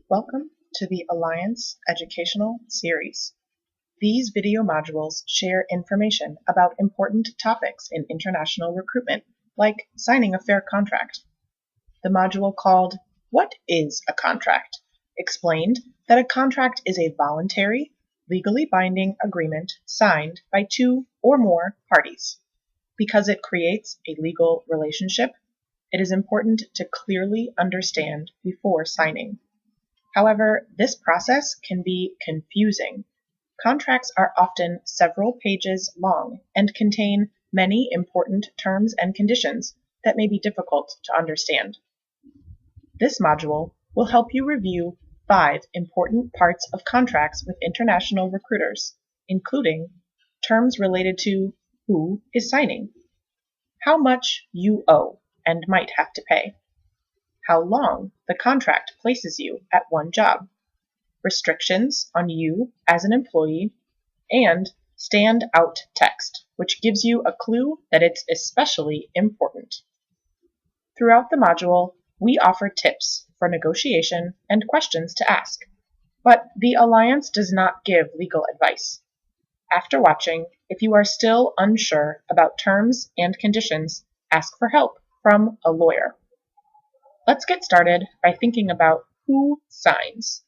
Welcome to the Alliance Educational Series. These video modules share information about important topics in international recruitment, like signing a fair contract. The module called What is a Contract? Explained that a contract is a voluntary, legally binding agreement signed by two or more parties. Because it creates a legal relationship, it is important to clearly understand before signing. However, this process can be confusing. Contracts are often several pages long and contain many important terms and conditions that may be difficult to understand. This module will help you review 5 important parts of contracts with international recruiters, including terms related to who is signing, how much you owe and might have to pay, how long the contract places you at one job, restrictions on you as an employee, and stand out text, which gives you a clue that it's especially important. Throughout the module, we offer tips for negotiation and questions to ask, but the Alliance does not give legal advice. After watching, if you are still unsure about terms and conditions, ask for help from a lawyer. Let's get started by thinking about who signs.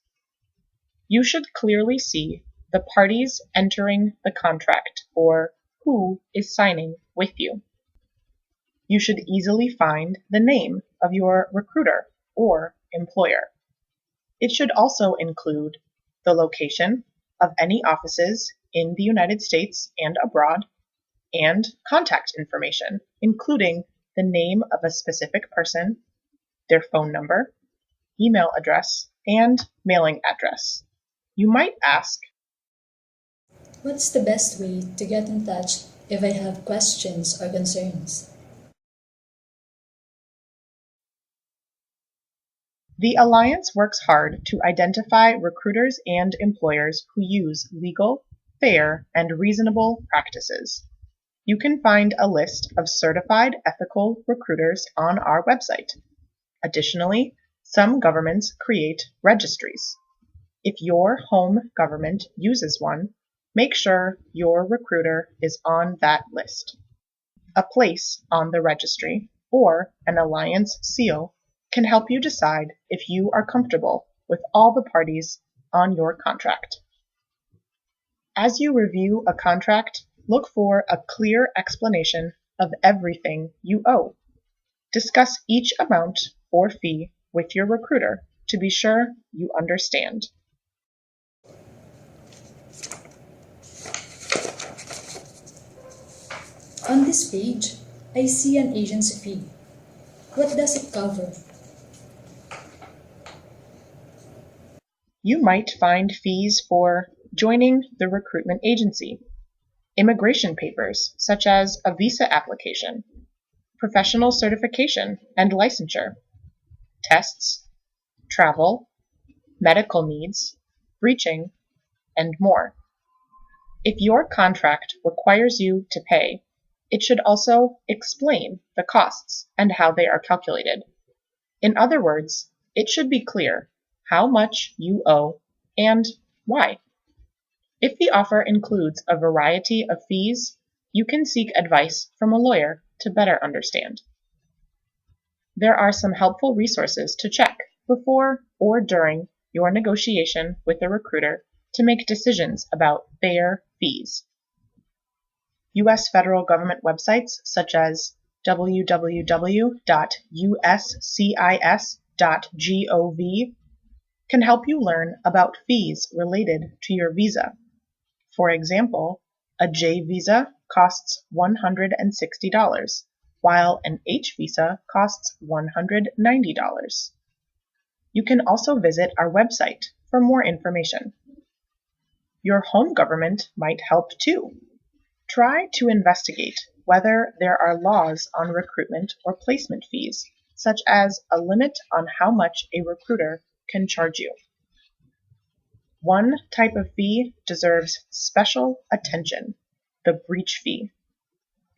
You should clearly see the parties entering the contract or who is signing with you. You should easily find the name of your recruiter or employer. It should also include the location of any offices in the United States and abroad, and contact information, including the name of a specific person, their phone number, email address, and mailing address. You might ask, what's the best way to get in touch if I have questions or concerns? The Alliance works hard to identify recruiters and employers who use legal, fair, and reasonable practices. You can find a list of certified ethical recruiters on our website. Additionally, some governments create registries. If your home government uses one, make sure your recruiter is on that list. A place on the registry or an Alliance seal can help you decide if you are comfortable with all the parties on your contract. As you review a contract, look for a clear explanation of everything you owe. Discuss each amount or fee with your recruiter to be sure you understand. On this page, I see an agency fee. What does it cover? You might find fees for joining the recruitment agency, immigration papers such as a visa application, professional certification and licensure, tests, travel, medical needs, breaching, and more. If your contract requires you to pay, it should also explain the costs and how they are calculated. In other words, it should be clear how much you owe and why. If the offer includes a variety of fees, you can seek advice from a lawyer to better understand. There are some helpful resources to check before or during your negotiation with a recruiter to make decisions about fair fees. U.S. federal government websites such as www.uscis.gov can help you learn about fees related to your visa. For example, a J visa costs $160, while an H visa costs $190. You can also visit our website for more information. Your home government might help too. Try to investigate whether there are laws on recruitment or placement fees, such as a limit on how much a recruiter can charge you. One type of fee deserves special attention, the breach fee.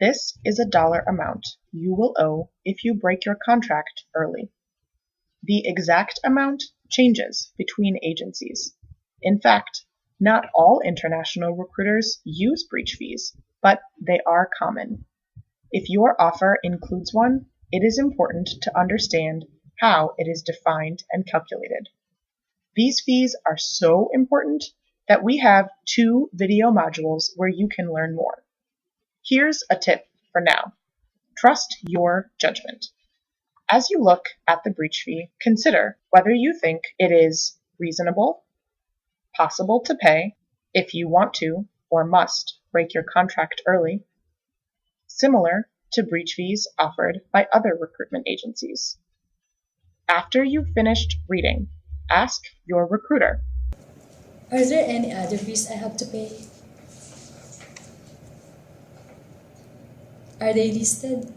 This is a dollar amount you will owe if you break your contract early. The exact amount changes between agencies. In fact, not all international recruiters use breach fees, but they are common. If your offer includes one, it is important to understand how it is defined and calculated. These fees are so important that we have 2 video modules where you can learn more. Here's a tip for now. Trust your judgment. As you look at the breach fee, consider whether you think it is reasonable, possible to pay, if you want to or must break your contract early, similar to breach fees offered by other recruitment agencies. After you've finished reading, ask your recruiter. Are there any other fees I have to pay? Are they listed?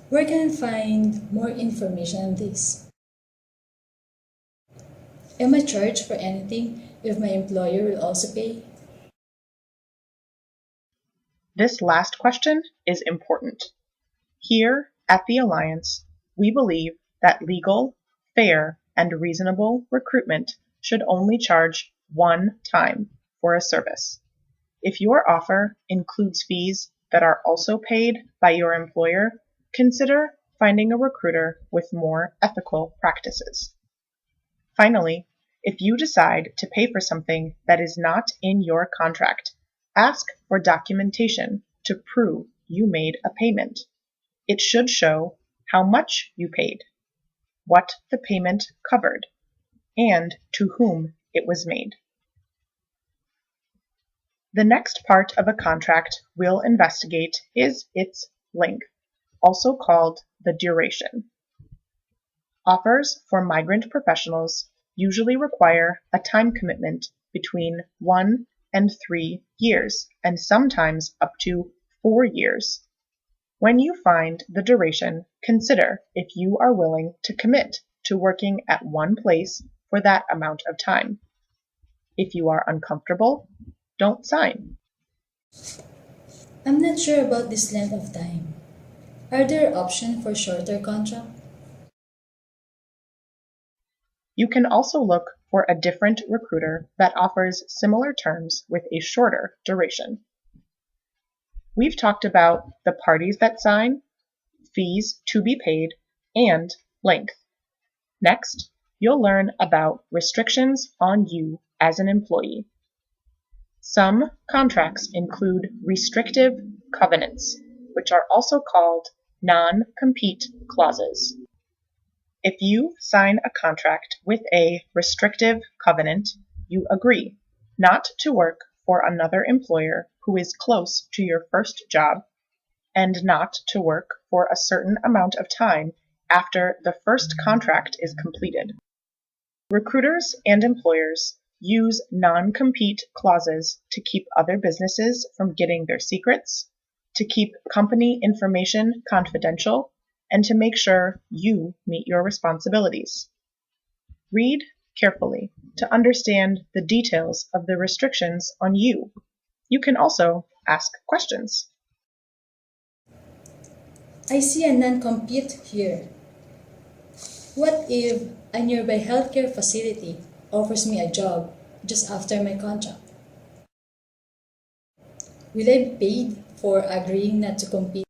Where can I find more information on this? Am I charged for anything if my employer will also pay? This last question is important. Here at the Alliance, we believe that legal, fair, and reasonable recruitment should only charge one time for a service. If your offer includes fees that are also paid by your employer, consider finding a recruiter with more ethical practices. Finally, if you decide to pay for something that is not in your contract, ask for documentation to prove you made a payment. It should show how much you paid, what the payment covered, and to whom it was made. The next part of a contract we'll investigate is its length, also called the duration. Offers for migrant professionals usually require a time commitment between 1 and 3 years, and sometimes up to 4 years. When you find the duration, consider if you are willing to commit to working at one place for that amount of time. If you are uncomfortable, don't sign. I'm not sure about this length of time. Are there options for shorter contract? You can also look for a different recruiter that offers similar terms with a shorter duration. We've talked about the parties that sign, fees to be paid, and length. Next, you'll learn about restrictions on you as an employee. Some contracts include restrictive covenants, which are also called non-compete clauses. If you sign a contract with a restrictive covenant, you agree not to work for another employer who is close to your first job, and not to work for a certain amount of time after the first contract is completed. Recruiters and employers use non-compete clauses to keep other businesses from getting their secrets, to keep company information confidential, and to make sure you meet your responsibilities. Read carefully to understand the details of the restrictions on you. You can also ask questions. I see a non-compete here. What if a nearby healthcare facility offers me a job just after my contract? Will I be paid for agreeing not to compete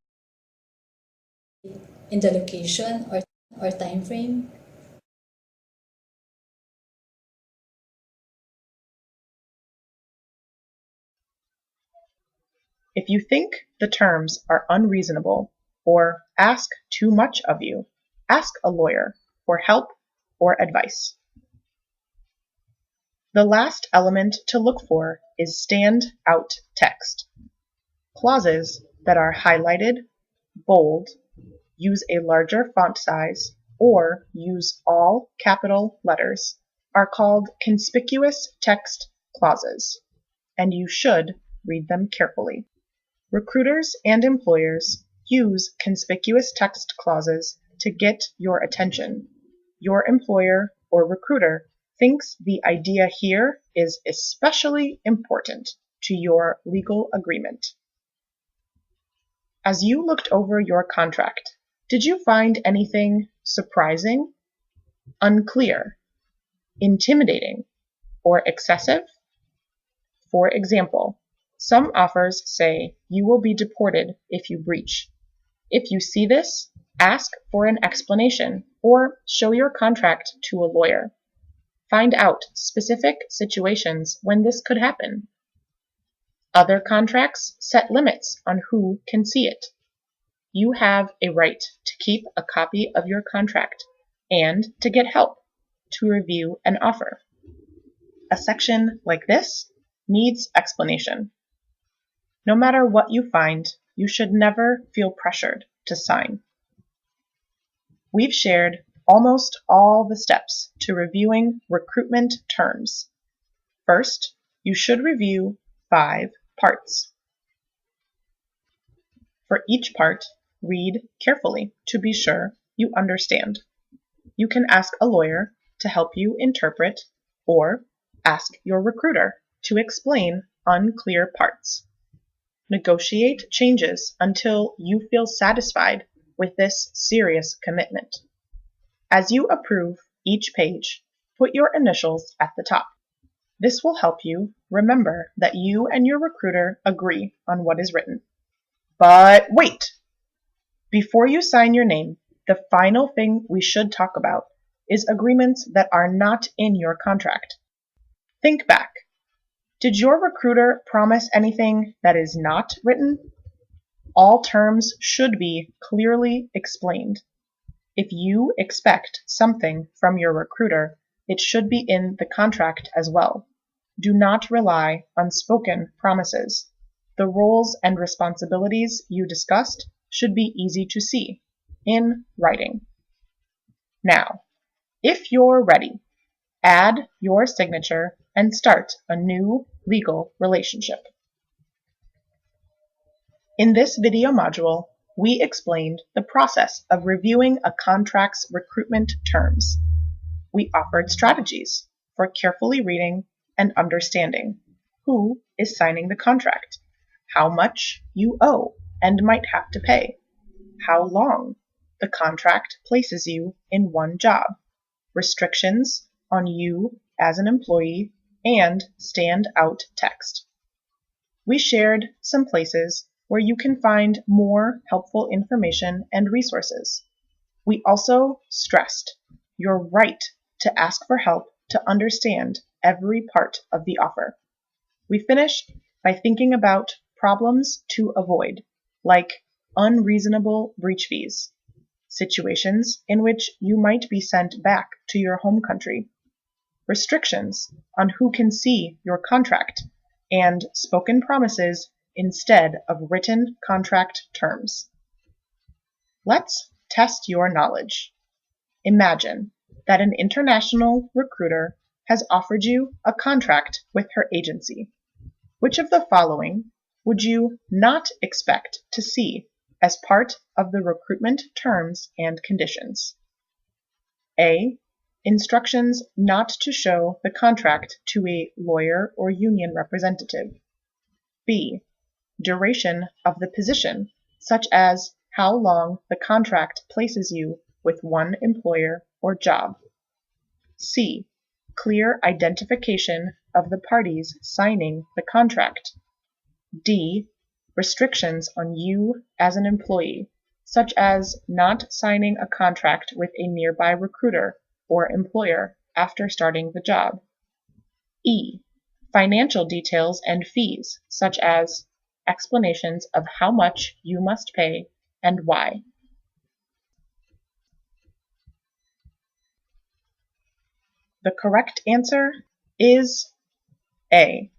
in the location or time frame? If you think the terms are unreasonable or ask too much of you, ask a lawyer for help or advice. The last element to look for is stand-out text. Clauses that are highlighted, bold, use a larger font size, or use all capital letters are called conspicuous text clauses, and you should read them carefully. Recruiters and employers use conspicuous text clauses to get your attention. Your employer or recruiter thinks the idea here is especially important to your legal agreement. As you looked over your contract, did you find anything surprising? unclear, intimidating, or excessive? For example, some offers say you will be deported if you breach. If you see this, ask for an explanation or show your contract to a lawyer. Find out specific situations when this could happen. Other contracts set limits on who can see it. You have a right to keep a copy of your contract and to get help to review an offer. A section like this needs explanation. No matter what you find, you should never feel pressured to sign. We've shared almost all the steps to reviewing recruitment terms. First, you should review 5 parts. For each part, read carefully to be sure you understand. You can ask a lawyer to help you interpret or ask your recruiter to explain unclear parts. Negotiate changes until you feel satisfied with this serious commitment. As you approve each page, put your initials at the top. This will help you remember that you and your recruiter agree on what is written. But wait! Before you sign your name, the final thing we should talk about is agreements that are not in your contract. Think back. Did your recruiter promise anything that is not written? All terms should be clearly explained. If you expect something from your recruiter, it should be in the contract as well. Do not rely on spoken promises. The roles and responsibilities you discussed should be easy to see in writing. Now, if you're ready, add your signature and start a new legal relationship. In this video module, we explained the process of reviewing a contract's recruitment terms. We offered strategies for carefully reading and understanding who is signing the contract, how much you owe and might have to pay, how long the contract places you in one job, restrictions on you as an employee, and stand-out text. We shared some places where you can find more helpful information and resources. We also stressed your right to ask for help to understand every part of the offer. We finished by thinking about problems to avoid, like unreasonable breach fees, situations in which you might be sent back to your home country, restrictions on who can see your contract, and spoken promises instead of written contract terms. Let's test your knowledge. Imagine that an international recruiter has offered you a contract with her agency. Which of the following would you not expect to see as part of the recruitment terms and conditions? A. Instructions not to show the contract to a lawyer or union representative. B. Duration of the position, such as how long the contract places you with one employer or job. C. Clear identification of the parties signing the contract. D. Restrictions on you as an employee, such as not signing a contract with a nearby recruiter or employer after starting the job. E. Financial details and fees, such as explanations of how much you must pay and why. The correct answer is A.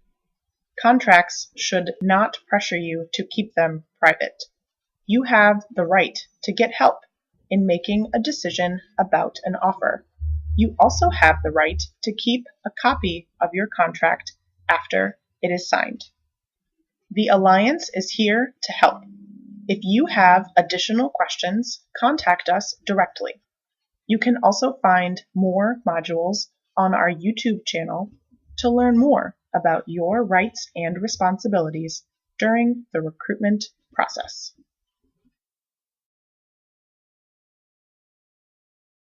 Contracts should not pressure you to keep them private. You have the right to get help in making a decision about an offer. You also have the right to keep a copy of your contract after it is signed. The Alliance is here to help. If you have additional questions, contact us directly. You can also find more modules on our YouTube channel to learn more about your rights and responsibilities during the recruitment process.